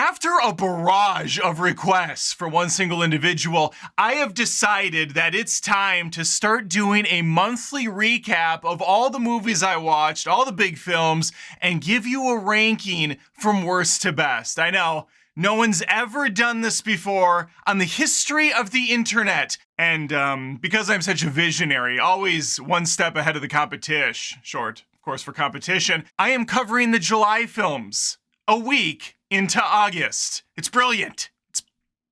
After a barrage of requests for one single individual, I have decided that it's time to start doing a monthly recap of all the movies I watched, all the big films, and give you a ranking from worst to best. I know, no one's ever done this before on the history of the internet. And because I'm such a visionary, always one step ahead of the competition, short, of course, for competition, I am covering the July films a week into August. It's brilliant. It's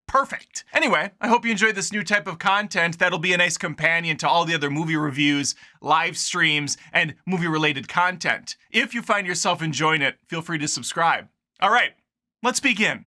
perfect. Anyway, I hope you enjoyed this new type of content that'll be a nice companion to all the other movie reviews, live streams, and movie-related content. If you find yourself enjoying it, feel free to subscribe. All right, let's begin.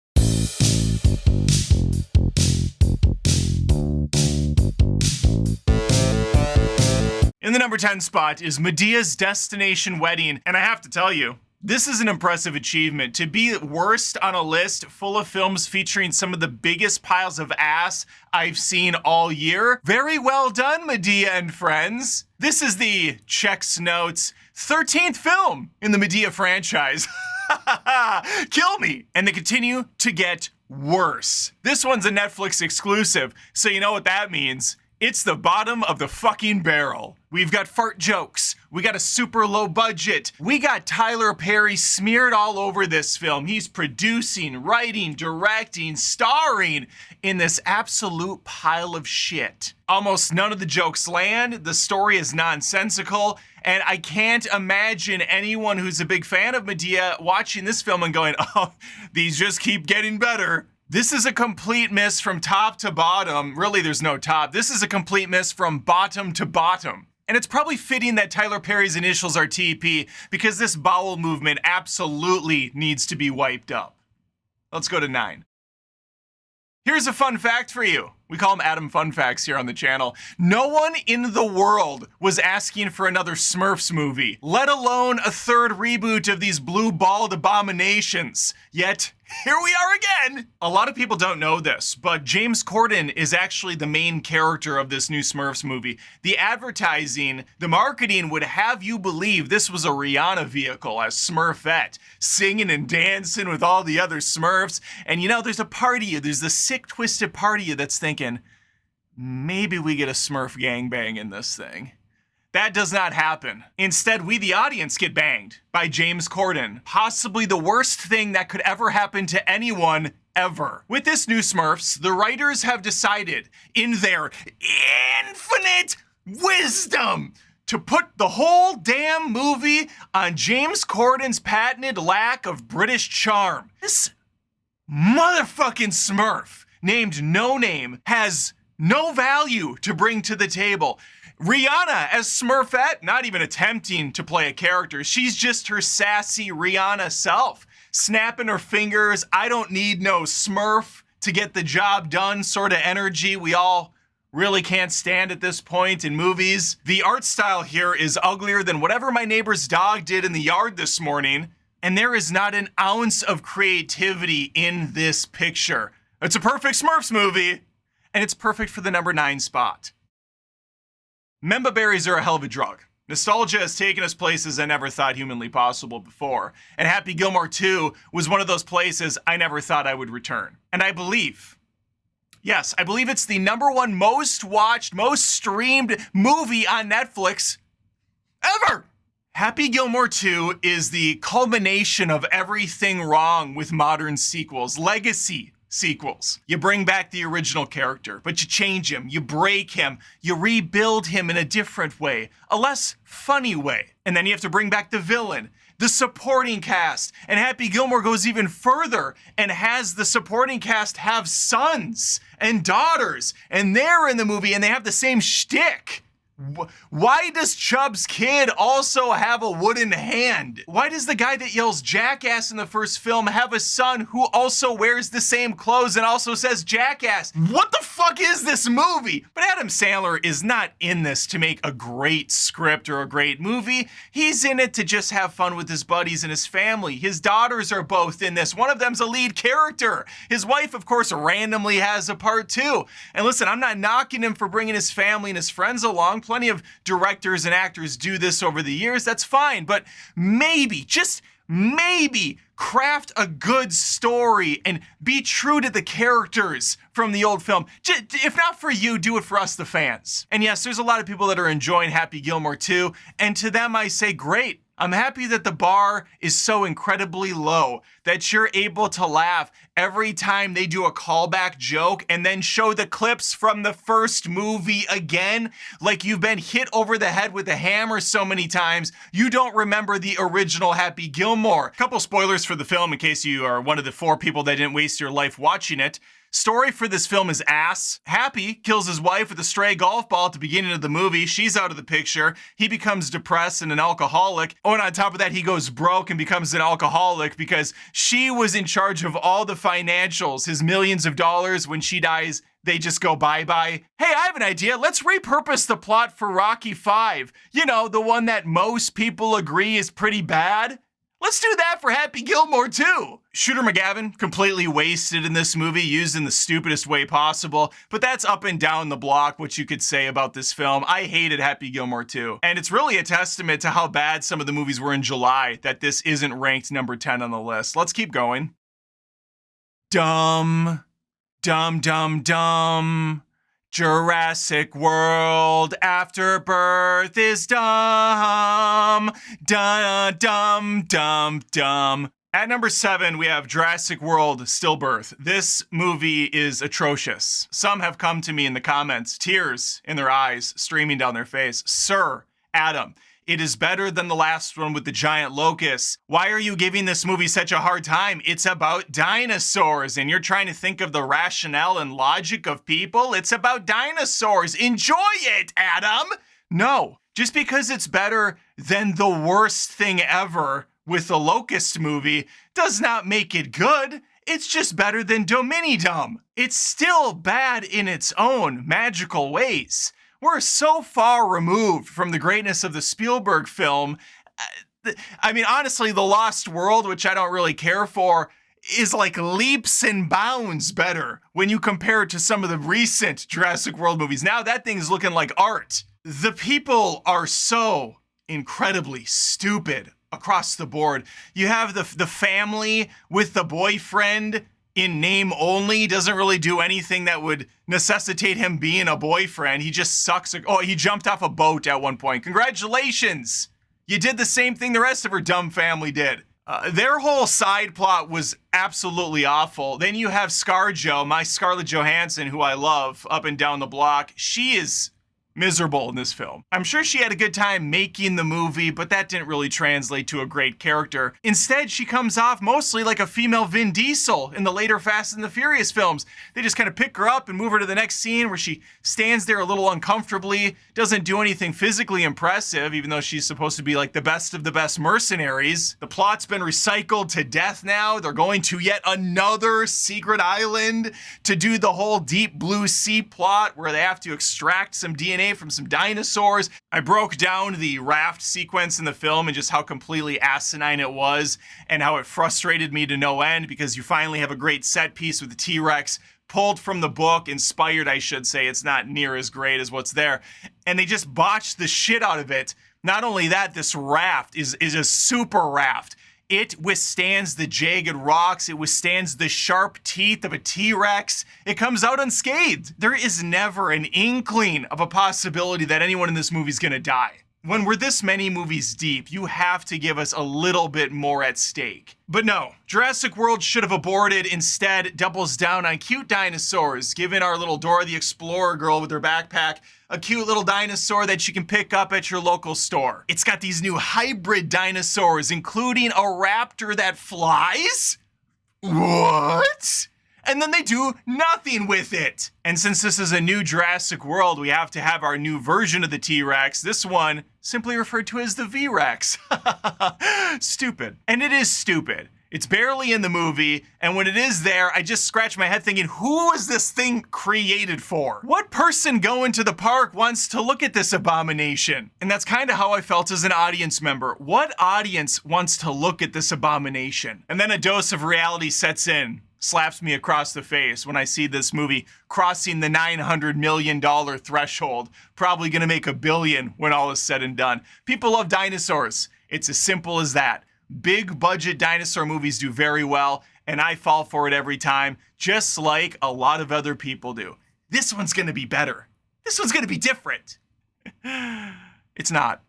In the number 10 spot is Medea's Destination Wedding, and I have to tell you, this is an impressive achievement. To be worst on a list full of films featuring some of the biggest piles of ass I've seen all year. Very well done, Medea and friends. This is the Checks Notes 13th film in the Medea franchise. Kill me! And they continue to get worse. This one's a Netflix exclusive, so you know what that means. It's the bottom of the fucking barrel. We've got fart jokes. We got a super low budget. We got Tyler Perry smeared all over this film. He's producing, writing, directing, starring in this absolute pile of shit. Almost none of the jokes land. The story is nonsensical. And I can't imagine anyone who's a big fan of Medea watching this film and going, oh, these just keep getting better. This is a complete miss from top to bottom. Really, there's no top. This is a complete miss from bottom to bottom. And it's probably fitting that Tyler Perry's initials are TP because this bowel movement absolutely needs to be wiped up. Let's go to 9. Here's a fun fact for you. We call them Adam Fun Facts here on the channel. No one in the world was asking for another Smurfs movie, let alone a third reboot of these blue-balled abominations. Yet, here we are again! A lot of people don't know this, but James Corden is actually the main character of this new Smurfs movie. The advertising, the marketing would have you believe this was a Rihanna vehicle as Smurfette, singing and dancing with all the other Smurfs. And you know, there's a part of you, there's the sick, twisted part of you that's thinking, maybe we get a Smurf gangbang in this thing. That does not happen. Instead, we the audience get banged by James Corden. Possibly the worst thing that could ever happen to anyone ever. With this new Smurfs, the writers have decided in their infinite wisdom to put the whole damn movie on James Corden's patented lack of British charm. This motherfucking Smurf named No Name has no value to bring to the table. Rihanna as Smurfette, not even attempting to play a character. She's just her sassy Rihanna self, snapping her fingers. I don't need no Smurf to get the job done sort of energy we all really can't stand at this point in movies. The art style here is uglier than whatever my neighbor's dog did in the yard this morning, and there is not an ounce of creativity in this picture. It's a perfect Smurfs movie, and it's perfect for the number 9 spot. Memba berries are a hell of a drug. Nostalgia has taken us places I never thought humanly possible before. And Happy Gilmore 2 was one of those places I never thought I would return. And I believe, yes, I believe it's the number 1 most watched, most streamed movie on Netflix ever. Happy Gilmore 2 is the culmination of everything wrong with modern sequels, legacy sequels. You bring back the original character, but you change him, you break him, you rebuild him in a different way, a less funny way. And then you have to bring back the villain, the supporting cast. And Happy Gilmore goes even further and has the supporting cast have sons and daughters, and they're in the movie and they have the same shtick. Why does Chubb's kid also have a wooden hand? Why does the guy that yells jackass in the first film have a son who also wears the same clothes and also says jackass? What the fuck is this movie? But Adam Sandler is not in this to make a great script or a great movie. He's in it to just have fun with his buddies and his family. His daughters are both in this. One of them's a lead character. His wife, of course, randomly has a part too. And listen, I'm not knocking him for bringing his family and his friends along. Plenty of directors and actors do this over the years. That's fine. But maybe, just maybe craft a good story and be true to the characters from the old film. If not for you, do it for us, the fans. And yes, there's a lot of people that are enjoying Happy Gilmore too, and to them I say great. I'm happy that the bar is so incredibly low that you're able to laugh every time they do a callback joke and then show the clips from the first movie again, like you've been hit over the head with a hammer so many times you don't remember the original Happy Gilmore. Couple spoilers for the film in case you are one of the 4 people that didn't waste your life watching it. Story for this film is ass. Happy kills his wife with a stray golf ball at the beginning of the movie. She's out of the picture. He becomes depressed and an alcoholic. Oh, and on top of that, he goes broke and becomes an alcoholic because she was in charge of all the financials. His millions of dollars, when she dies, they just go bye-bye. Hey, I have an idea. Let's repurpose the plot for Rocky V. You know, the one that most people agree is pretty bad. Let's do that for Happy Gilmore too. Shooter McGavin, completely wasted in this movie, used in the stupidest way possible, but that's up and down the block what you could say about this film. I hated Happy Gilmore too. And it's really a testament to how bad some of the movies were in July that this isn't ranked number 10 on the list. Let's keep going. Dumb, dumb, dumb, dumb. Jurassic World Afterbirth is dumb. Dumb, dumb, dumb. At number 7, we have Jurassic World Stillbirth. This movie is atrocious. Some have come to me in the comments, tears in their eyes, streaming down their face. Sir, Adam, it is better than the last one with the giant locusts. Why are you giving this movie such a hard time? It's about dinosaurs, and you're trying to think of the rationale and logic of people. It's about dinosaurs. Enjoy it, Adam. No, just because it's better than the worst thing ever with the Locust movie does not make it good. It's just better than Dominidum. It's still bad in its own magical ways. We're so far removed from the greatness of the Spielberg film. I mean, honestly, The Lost World, which I don't really care for, is like leaps and bounds better when you compare it to some of the recent Jurassic World movies. Now that thing's looking like art. The people are so incredibly stupid across the board. You have the family with the boyfriend in name only, doesn't really do anything that would necessitate him being a boyfriend. He just sucks. Oh, he jumped off a boat at one point. Congratulations. You did the same thing the rest of her dumb family did. Their whole side plot was absolutely awful. Then you have ScarJo, my Scarlett Johansson, who I love, up and down the block. She is miserable in this film. I'm sure she had a good time making the movie, but that didn't really translate to a great character. Instead, she comes off mostly like a female Vin Diesel in the later Fast and the Furious films. They just kind of pick her up and move her to the next scene where she stands there a little uncomfortably, doesn't do anything physically impressive, even though she's supposed to be like the best of the best mercenaries. The plot's been recycled to death now. They're going to yet another secret island to do the whole Deep Blue Sea plot where they have to extract some DNA from some dinosaurs. I broke down the raft sequence in the film and just how completely asinine it was and how it frustrated me to no end because you finally have a great set piece with the T-Rex pulled from the book, inspired, I should say. It's not near as great as what's there. And they just botched the shit out of it. Not only that, this raft is a super raft. It withstands the jagged rocks. It withstands the sharp teeth of a T-Rex. It comes out unscathed. There is never an inkling of a possibility that anyone in this movie is gonna die. When we're this many movies deep, you have to give us a little bit more at stake. But no, Jurassic World should have aborted, instead doubles down on cute dinosaurs, giving our little Dora the Explorer girl with her backpack a cute little dinosaur that you can pick up at your local store. It's got these new hybrid dinosaurs, including a raptor that flies? What? And then they do nothing with it. And since this is a new Jurassic World, we have to have our new version of the T-Rex. This one simply referred to as the V-Rex. Stupid. And it is stupid. It's barely in the movie, and when it is there, I just scratch my head thinking, who is this thing created for? What person going to the park wants to look at this abomination? And that's kind of how I felt as an audience member. What audience wants to look at this abomination? And then a dose of reality sets in. Slaps me across the face when I see this movie crossing the $900 million threshold. Probably gonna make $1 billion when all is said and done. People love dinosaurs. It's as simple as that. Big budget dinosaur movies do very well, and I fall for it every time, just like a lot of other people do. This one's gonna be better. This one's gonna be different. It's not.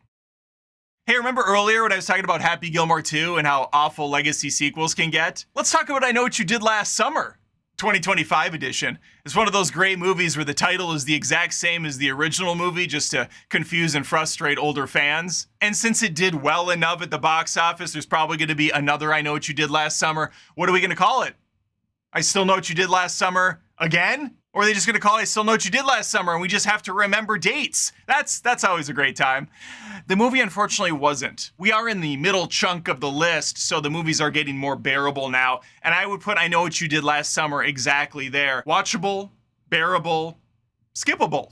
Hey, remember earlier when I was talking about Happy Gilmore 2 and how awful legacy sequels can get? Let's talk about I Know What You Did Last Summer, 2025 edition. It's one of those great movies where the title is the exact same as the original movie just to confuse and frustrate older fans. And since it did well enough at the box office, there's probably going to be another I Know What You Did Last Summer. What are we going to call it? I Still Know What You Did Last Summer again? Or are they just going to call it I Still Know What You Did Last Summer and we just have to remember dates? That's always a great time. The movie unfortunately wasn't. We are in the middle chunk of the list, so the movies are getting more bearable now. And I would put I Know What You Did Last Summer exactly there. Watchable, bearable, skippable.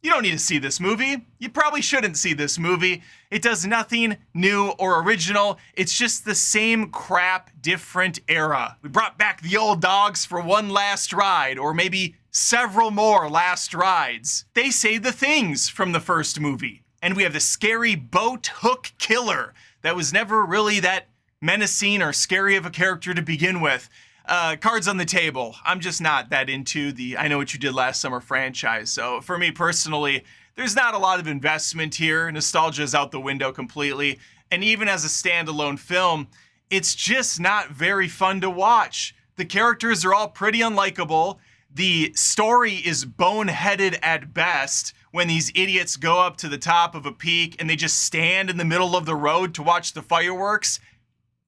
You don't need to see this movie. You probably shouldn't see this movie. It does nothing new or original. It's just the same crap, different era. We brought back the old dogs for one last ride, or maybe several more last rides. They say the things from the first movie. And we have the scary boat hook killer that was never really that menacing or scary of a character to begin with. Cards on the table. I'm just not that into the I Know What You Did Last Summer franchise. So for me personally, there's not a lot of investment here. Nostalgia is out the window completely. And even as a standalone film, it's just not very fun to watch. The characters are all pretty unlikable. The story is boneheaded at best when these idiots go up to the top of a peak and they just stand in the middle of the road to watch the fireworks.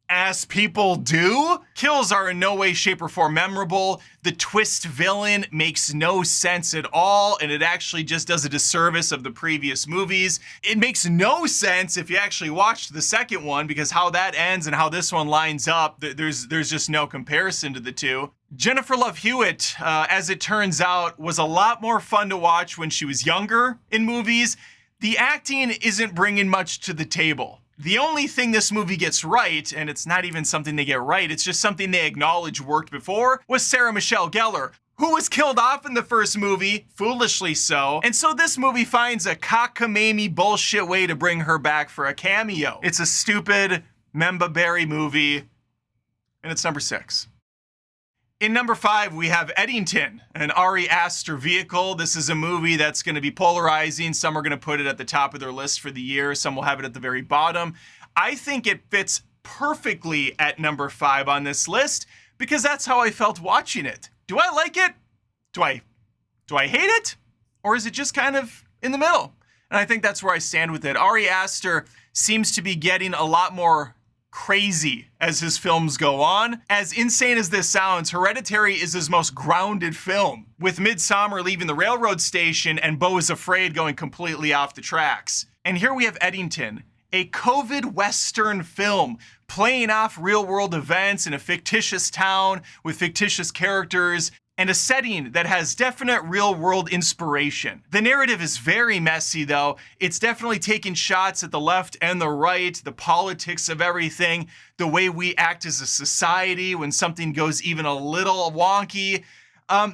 As people do. Kills are in no way, shape, or form memorable. The twist villain makes no sense at all, and it actually just does a disservice of the previous movies. It makes no sense if you actually watched the second one, because how that ends and how this one lines up, there's just no comparison to the two. Jennifer Love Hewitt, as it turns out, was a lot more fun to watch when she was younger in movies. The acting isn't bringing much to the table. The only thing this movie gets right, and it's not even something they get right, it's just something they acknowledge worked before, was Sarah Michelle Gellar, who was killed off in the first movie, foolishly so, and so this movie finds a cockamamie bullshit way to bring her back for a cameo. It's a stupid Memba Berry movie, and it's number 6. In number 5, we have Edington, an Ari Aster vehicle. This is a movie that's going to be polarizing. Some are going to put it at the top of their list for the year. Some will have it at the very bottom. I think it fits perfectly at number 5 on this list because that's how I felt watching it. Do I like it? Do I hate it? Or is it just kind of in the middle? And I think that's where I stand with it. Ari Aster seems to be getting a lot more crazy as his films go on. As insane as this sounds, Hereditary is his most grounded film, with Midsommar leaving the railroad station and Beau is Afraid going completely off the tracks. And here we have Edington, a COVID Western film playing off real-world events in a fictitious town with fictitious characters and a setting that has definite real-world inspiration. The narrative is very messy, though. It's definitely taking shots at the left and the right, the politics of everything, the way we act as a society when something goes even a little wonky.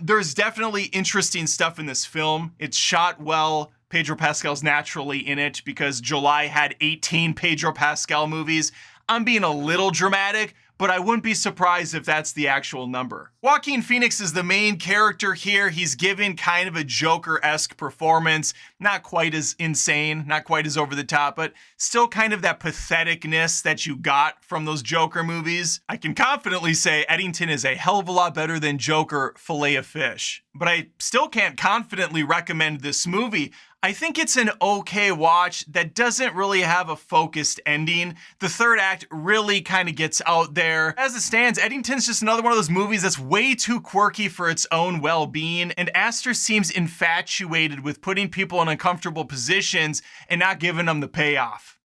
There's definitely interesting stuff in this film. It's shot well. Pedro Pascal's naturally in it because July had 18 Pedro Pascal movies. I'm being a little dramatic, but I wouldn't be surprised if that's the actual number. Joaquin Phoenix is the main character here. He's given kind of a Joker-esque performance. Not quite as insane, not quite as over the top, but still kind of that patheticness that you got from those Joker movies. I can confidently say Edington is a hell of a lot better than Joker Filet-O-Fish. But I still can't confidently recommend this movie. I think it's an okay watch that doesn't really have a focused ending. The third act really kind of gets out there. As it stands, Eddington's just another one of those movies that's way too quirky for its own well-being, and Aster seems infatuated with putting people in uncomfortable positions and not giving them the payoff.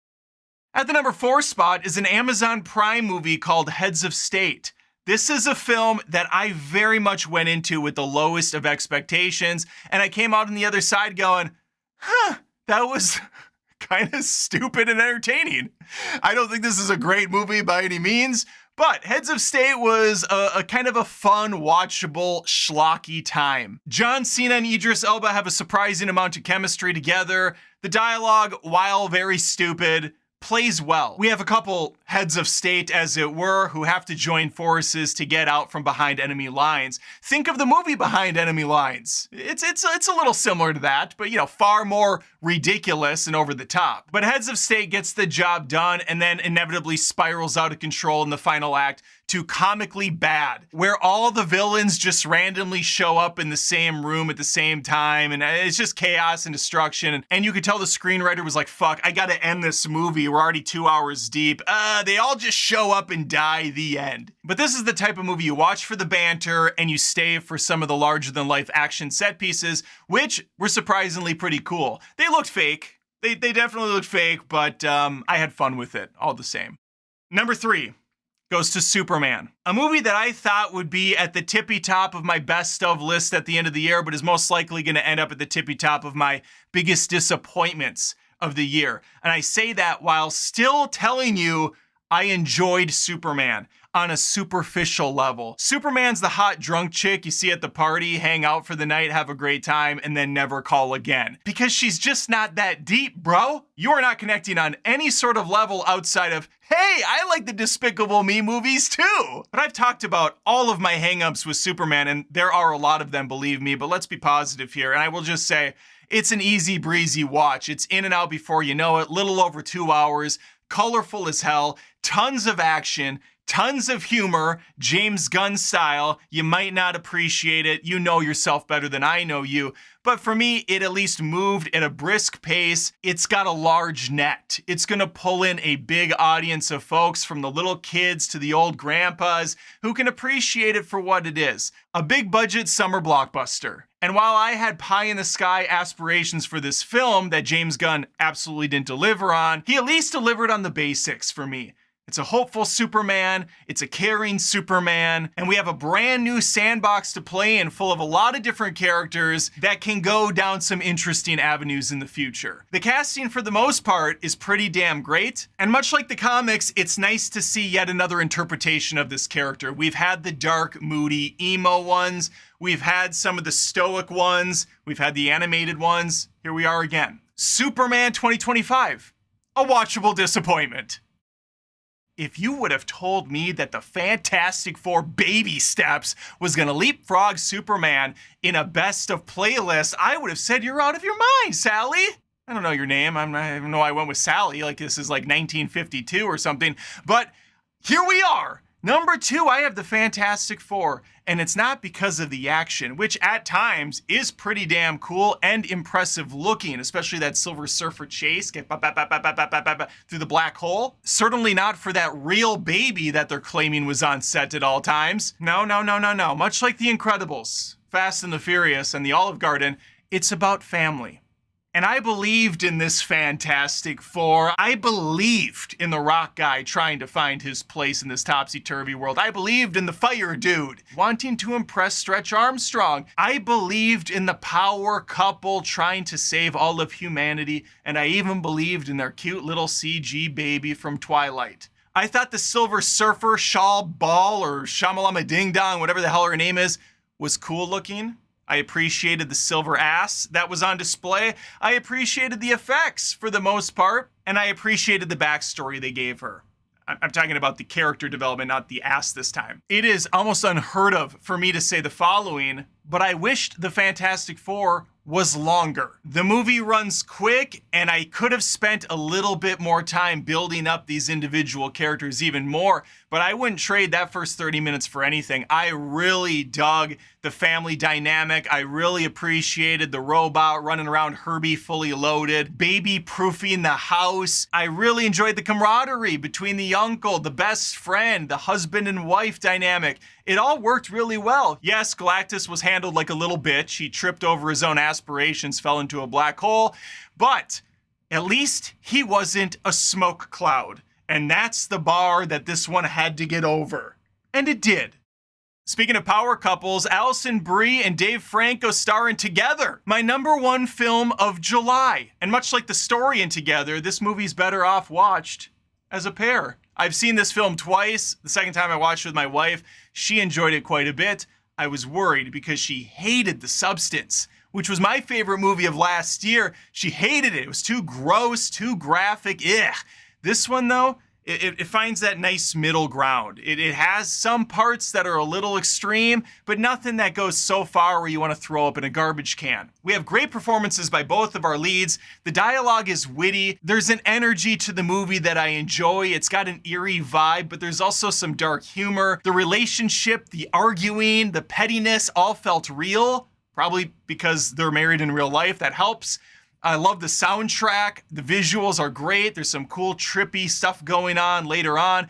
At the number 4 spot is an Amazon Prime movie called Heads of State. This is a film that I very much went into with the lowest of expectations, and I came out on the other side going, that was kind of stupid and entertaining. I don't think this is a great movie by any means, but Heads of State was a kind of a fun, watchable, schlocky time. John Cena and Idris Elba have a surprising amount of chemistry together. The dialogue, while very stupid, plays well. We have a couple heads of state, as it were, who have to join forces to get out from behind enemy lines. Think of the movie Behind Enemy Lines. It's a little similar to that, but far more ridiculous and over the top. But heads of state gets the job done and then inevitably spirals out of control in the final act to comically bad, where all the villains just randomly show up in the same room at the same time, and it's just chaos and destruction. And you could tell the screenwriter was like, fuck, I gotta end this movie. We're already 2 hours deep. They all just show up and die, the end. But this is the type of movie you watch for the banter and you stay for some of the larger-than-life action set pieces, which were surprisingly pretty cool. They looked fake. They definitely looked fake, but I had fun with it all the same. Number 3 goes to Superman, a movie that I thought would be at the tippy top of my best of list at the end of the year, but is most likely going to end up at the tippy top of my biggest disappointments of the year. And I say that while still telling you I enjoyed Superman on a superficial level. Superman's the hot drunk chick you see at the party, hang out for the night, have a great time, and then never call again. Because she's just not that deep, bro. You are not connecting on any sort of level outside of, hey, I like the Despicable Me movies too. But I've talked about all of my hangups with Superman, and there are a lot of them, believe me, but let's be positive here. And I will just say, it's an easy breezy watch. It's in and out before you know it, little over 2 hours, colorful as hell, tons of action, tons of humor, James Gunn style. You might not appreciate it. You know yourself better than I know you. But for me, it at least moved at a brisk pace. It's got a large net. It's gonna pull in a big audience of folks, from the little kids to the old grandpas, who can appreciate it for what it is. A big budget summer blockbuster. And while I had pie in the sky aspirations for this film that James Gunn absolutely didn't deliver on, he at least delivered on the basics for me. It's a hopeful Superman, it's a caring Superman, and we have a brand new sandbox to play in full of a lot of different characters that can go down some interesting avenues in the future. The casting, for the most part, is pretty damn great, and much like the comics, it's nice to see yet another interpretation of this character. We've had the dark, moody, emo ones, we've had some of the stoic ones, we've had the animated ones. Here we are again. Superman 2025, a watchable disappointment. If you would have told me that the Fantastic Four Baby Steps was gonna leapfrog Superman in a best of playlist, I would have said you're out of your mind, Sally. I don't know your name. I don't know why I went with Sally, like this is like 1952 or something. But here we are. Number 2, I have the Fantastic Four, and it's not because of the action, which at times is pretty damn cool and impressive looking, especially that Silver Surfer chase, get through the black hole. Certainly not for that real baby that they're claiming was on set at all times. No. Much like The Incredibles, Fast and the Furious, and the Olive Garden, it's about family. And I believed in this Fantastic Four. I believed in the rock guy trying to find his place in this topsy-turvy world. I believed in the fire dude wanting to impress Stretch Armstrong. I believed in the power couple trying to save all of humanity. And I even believed in their cute little CG baby from Twilight. I thought the Silver Surfer, Shaw Ball, or Shamalama Ding Dong, whatever the hell her name is, was cool looking. I appreciated the silver ass that was on display. I appreciated the effects for the most part, and I appreciated the backstory they gave her. I'm talking about the character development, not the ass this time. It is almost unheard of for me to say the following, but I wished the Fantastic Four was longer. The movie runs quick, and I could have spent a little bit more time building up these individual characters even more, but I wouldn't trade that first 30 minutes for anything. I really dug the family dynamic. I really appreciated the robot running around Herbie fully loaded, baby-proofing the house. I really enjoyed the camaraderie between the uncle, the best friend, the husband and wife dynamic. It all worked really well. Yes, Galactus was handled like a little bitch. He tripped over his own aspirations, fell into a black hole, but at least he wasn't a smoke cloud. And that's the bar that this one had to get over. And it did. Speaking of power couples, Alison Brie and Dave Franco star in Together, my #1 film of July. And much like the story in Together, this movie's better off watched as a pair. I've seen this film twice. The second time I watched it with my wife, she enjoyed it quite a bit. I was worried because she hated The Substance, which was my favorite movie of last year. She hated it. It was too gross, too graphic. Ugh. This one, though, It finds that nice middle ground. It has some parts that are a little extreme, but nothing that goes so far where you want to throw up in a garbage can. We have great performances by both of our leads. The dialogue is witty. There's an energy to the movie that I enjoy. It's got an eerie vibe, but there's also some dark humor. The relationship, the arguing, the pettiness all felt real, probably because they're married in real life. That helps. I love the soundtrack. The visuals are great. There's some cool, trippy stuff going on later on.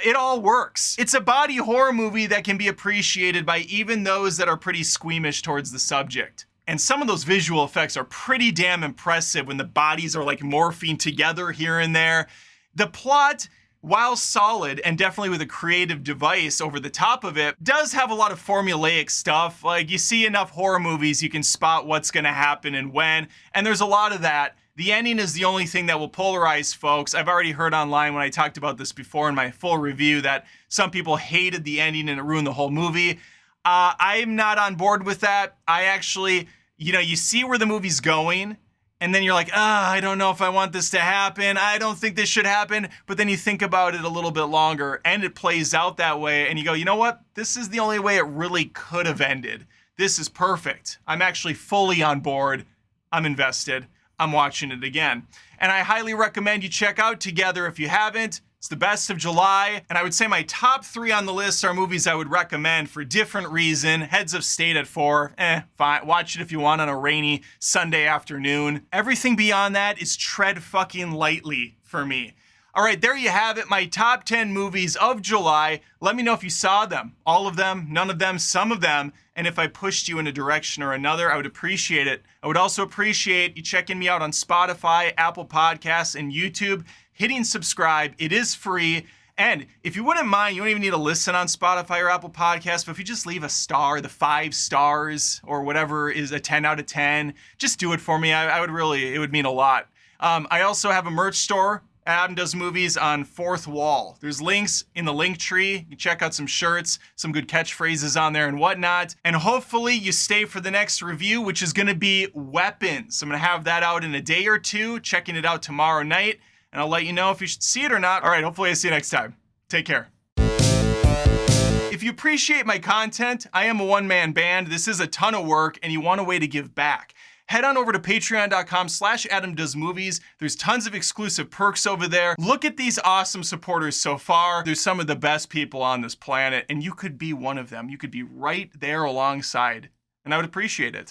It all works. It's a body horror movie that can be appreciated by even those that are pretty squeamish towards the subject. And some of those visual effects are pretty damn impressive when the bodies are like morphing together here and there. The plot, while solid and definitely with a creative device over the top of it, does have a lot of formulaic stuff. Like, you see enough horror movies, you can spot what's gonna happen and when, and there's a lot of that. The ending is the only thing that will polarize folks. I've already heard online when I talked about this before in my full review that some people hated the ending and it ruined the whole movie. I'm not on board with that. I actually, you see where the movie's going, and then you're like, I don't know if I want this to happen. I don't think this should happen. But then you think about it a little bit longer and it plays out that way. And you go, you know what? This is the only way it really could have ended. This is perfect. I'm actually fully on board. I'm invested. I'm watching it again. And I highly recommend you check out Together if you haven't. It's the best of July, and I would say my top 3 on the list are movies I would recommend for different reason. Heads of State at 4, fine. Watch it if you want on a rainy Sunday afternoon. Everything beyond that is tread fucking lightly for me. All right, there you have it, my top 10 movies of July. Let me know if you saw them, all of them, none of them, some of them, and if I pushed you in a direction or another, I would appreciate it. I would also appreciate you checking me out on Spotify, Apple Podcasts, and YouTube. Hitting subscribe, it is free. And if you wouldn't mind, you don't even need to listen on Spotify or Apple Podcasts, but if you just leave a star, the 5 stars or whatever is a 10 out of 10, just do it for me. It would mean a lot. I also have a merch store, Adam Does Movies, on Fourth Wall. There's links in the link tree. You can check out some shirts, some good catchphrases on there and whatnot. And hopefully you stay for the next review, which is gonna be Weapons. I'm gonna have that out in a day or two, checking it out tomorrow night. And I'll let you know if you should see it or not. All right, hopefully I see you next time. Take care. If you appreciate my content, I am a one-man band. This is a ton of work, and you want a way to give back. Head on over to patreon.com/AdamDoesMovies. There's tons of exclusive perks over there. Look at these awesome supporters so far. There's some of the best people on this planet, and you could be one of them. You could be right there alongside, and I would appreciate it.